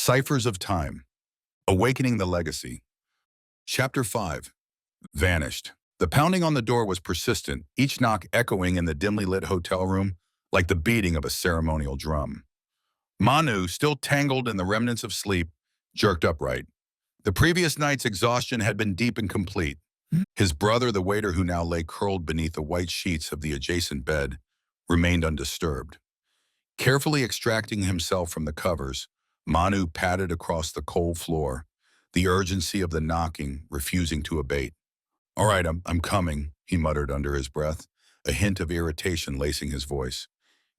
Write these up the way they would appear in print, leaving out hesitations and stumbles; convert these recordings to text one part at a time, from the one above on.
Ciphers of Time, Awakening the Legacy. Chapter 5, Vanished. The pounding on the door was persistent, each knock echoing in the dimly lit hotel room like the beating of a ceremonial drum. Manu, still tangled in the remnants of sleep, jerked upright. The previous night's exhaustion had been deep and complete. His brother, the waiter who now lay curled beneath the white sheets of the adjacent bed, remained undisturbed. Carefully extracting himself from the covers, Manu padded across the cold floor, the urgency of the knocking refusing to abate. "All right, I'm coming," he muttered under his breath, a hint of irritation lacing his voice.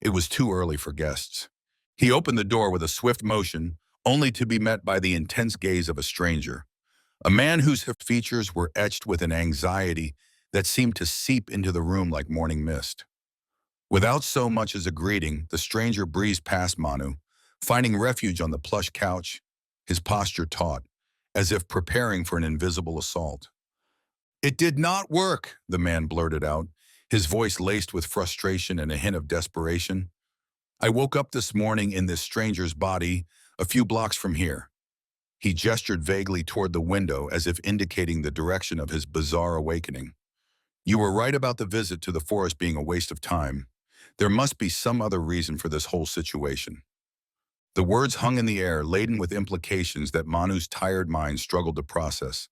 It was too early for guests. He opened the door with a swift motion, only to be met by the intense gaze of a stranger, a man whose features were etched with an anxiety that seemed to seep into the room like morning mist. Without so much as a greeting, the stranger breezed past Manu, finding refuge on the plush couch, his posture taut, as if preparing for an invisible assault. "It did not work," the man blurted out, his voice laced with frustration and a hint of desperation. "I woke up this morning in this stranger's body, a few blocks from here." He gestured vaguely toward the window as if indicating the direction of his bizarre awakening. "You were right about the visit to the forest being a waste of time. There must be some other reason for this whole situation." The words hung in the air, laden with implications that Manu's tired mind struggled to process.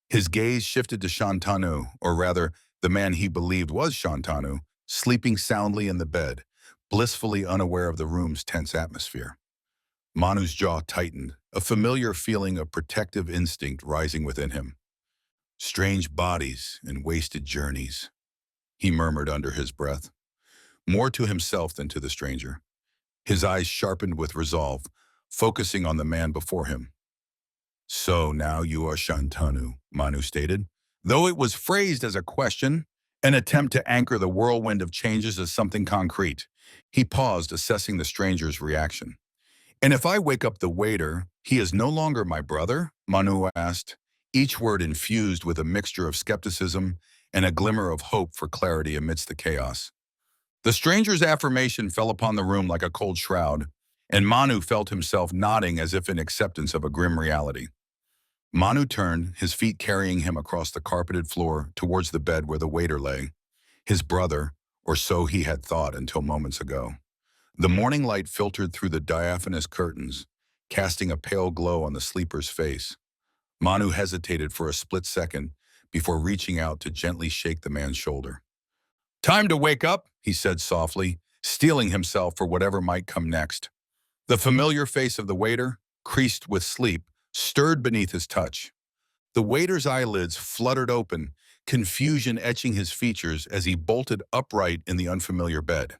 His gaze shifted to Shantanu, or rather, the man he believed was Shantanu, sleeping soundly in the bed, blissfully unaware of the room's tense atmosphere. Manu's jaw tightened, a familiar feeling of protective instinct rising within him. "Strange bodies and wasted journeys," he murmured under his breath, more to himself than to the stranger. His eyes sharpened with resolve, focusing on the man before him. "So now you are Shantanu," Manu stated, though it was phrased as a question, an attempt to anchor the whirlwind of changes as something concrete. He paused, assessing the stranger's reaction. "And if I wake up the waiter, he is no longer my brother?" Manu asked, each word infused with a mixture of skepticism and a glimmer of hope for clarity amidst the chaos. The stranger's affirmation fell upon the room like a cold shroud, and Manu felt himself nodding as if in acceptance of a grim reality. Manu turned, his feet carrying him across the carpeted floor towards the bed where the waiter lay, his brother, or so he had thought until moments ago. The morning light filtered through the diaphanous curtains, casting a pale glow on the sleeper's face. Manu hesitated for a split second before reaching out to gently shake the man's shoulder. "Time to wake up," he said softly, steeling himself for whatever might come next. The familiar face of the waiter, creased with sleep, stirred beneath his touch. The waiter's eyelids fluttered open, confusion etching his features as he bolted upright in the unfamiliar bed.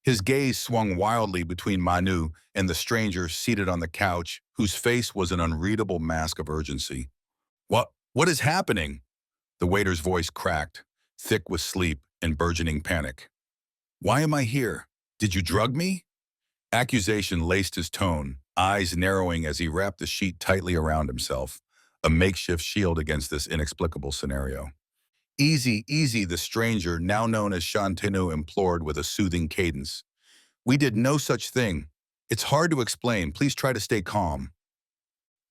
His gaze swung wildly between Manu and the stranger seated on the couch, whose face was an unreadable mask of urgency. What is happening?" The waiter's voice cracked, thick with sleep and burgeoning panic. "Why am I here? Did you drug me?" Accusation laced his tone, eyes narrowing as he wrapped the sheet tightly around himself, a makeshift shield against this inexplicable scenario. "Easy, easy," the stranger, now known as Shantanu, implored with a soothing cadence. "We did no such thing. It's hard to explain. Please try to stay calm."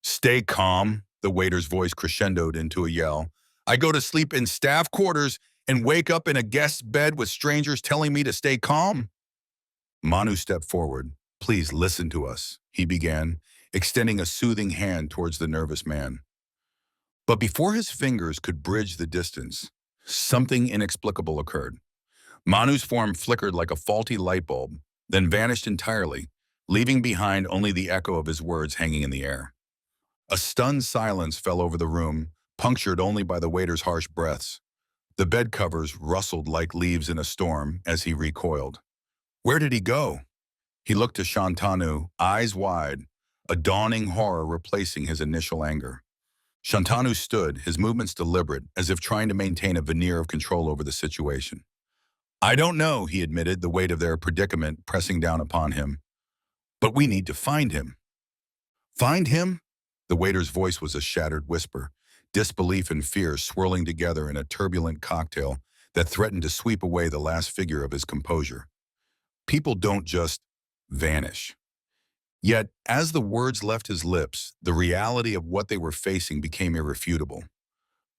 "Stay calm," the waiter's voice crescendoed into a yell. "I go to sleep in staff quarters and wake up in a guest's bed with strangers telling me to stay calm?" Manu stepped forward. "Please listen to us," he began, extending a soothing hand towards the nervous man. But before his fingers could bridge the distance, something inexplicable occurred. Manu's form flickered like a faulty light bulb, then vanished entirely, leaving behind only the echo of his words hanging in the air. A stunned silence fell over the room, punctured only by the waiter's harsh breaths. The bed covers rustled like leaves in a storm as he recoiled. Where did he go? He looked to Shantanu, eyes wide, a dawning horror replacing his initial anger. Shantanu stood, his movements deliberate, as if trying to maintain a veneer of control over the situation. "I don't know," he admitted, the weight of their predicament pressing down upon him. "But we need to find him." "Find him?" The waiter's voice was a shattered whisper, disbelief and fear swirling together in a turbulent cocktail that threatened to sweep away the last figure of his composure. "People don't just vanish. Yet, as the words left his lips, the reality of what they were facing became irrefutable.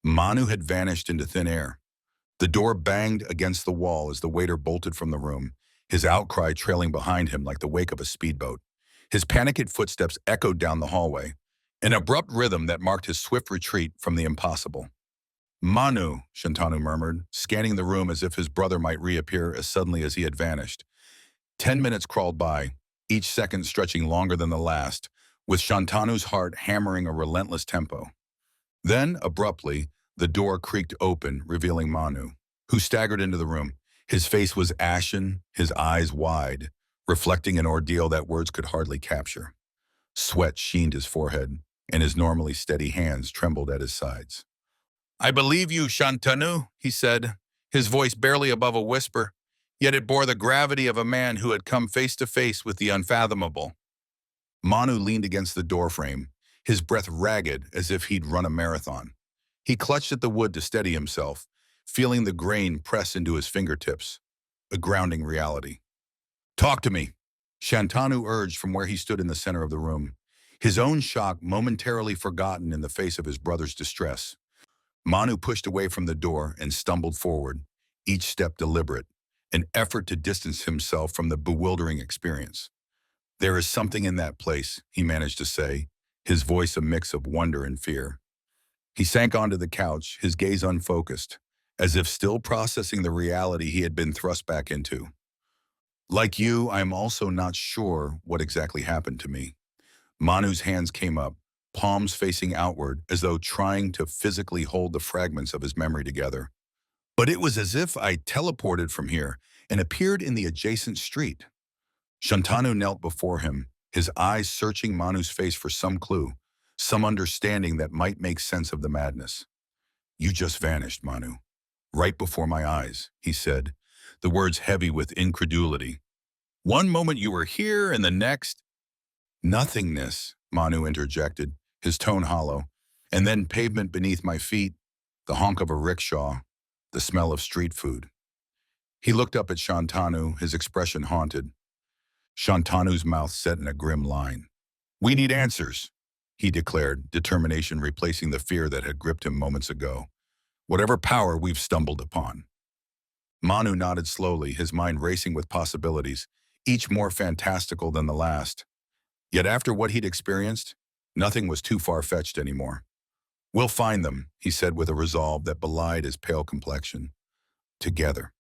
Manu had vanished into thin air. The door banged against the wall as the waiter bolted from the room, his outcry trailing behind him like the wake of a speedboat. His panicked footsteps echoed down the hallway, an abrupt rhythm that marked his swift retreat from the impossible. Manu, Shantanu murmured, scanning the room as if his brother might reappear as suddenly as he had vanished. 10 minutes crawled by, each second stretching longer than the last, with Shantanu's heart hammering a relentless tempo. Then, abruptly, the door creaked open, revealing Manu, who staggered into the room. His face was ashen, his eyes wide, reflecting an ordeal that words could hardly capture. Sweat sheened his forehead, and his normally steady hands trembled at his sides. "I believe you, Shantanu," he said, his voice barely above a whisper, yet it bore the gravity of a man who had come face to face with the unfathomable. Manu leaned against the doorframe, his breath ragged as if he'd run a marathon. He clutched at the wood to steady himself, feeling the grain press into his fingertips, a grounding reality. "Talk to me," Shantanu urged from where he stood in the center of the room, his own shock momentarily forgotten in the face of his brother's distress. Manu pushed away from the door and stumbled forward, each step deliberate, an effort to distance himself from the bewildering experience. "There is something in that place," he managed to say, his voice a mix of wonder and fear. He sank onto the couch, his gaze unfocused, as if still processing the reality he had been thrust back into. "Like you, I am also not sure what exactly happened to me." Manu's hands came up, palms facing outward, as though trying to physically hold the fragments of his memory together. "But it was as if I teleported from here and appeared in the adjacent street." Shantanu knelt before him, his eyes searching Manu's face for some clue, some understanding that might make sense of the madness. "You just vanished, Manu. Right before my eyes," he said, the words heavy with incredulity. "One moment you were here and the next—" "Nothingness," Manu interjected, his tone hollow, "and then pavement beneath my feet, the honk of a rickshaw, the smell of street food." He looked up at Shantanu, his expression haunted. Shantanu's mouth set in a grim line. "We need answers," he declared, determination replacing the fear that had gripped him moments ago. "Whatever power we've stumbled upon." Manu nodded slowly, his mind racing with possibilities, each more fantastical than the last. Yet after what he'd experienced, nothing was too far-fetched anymore. "We'll find them," he said with a resolve that belied his pale complexion. "Together."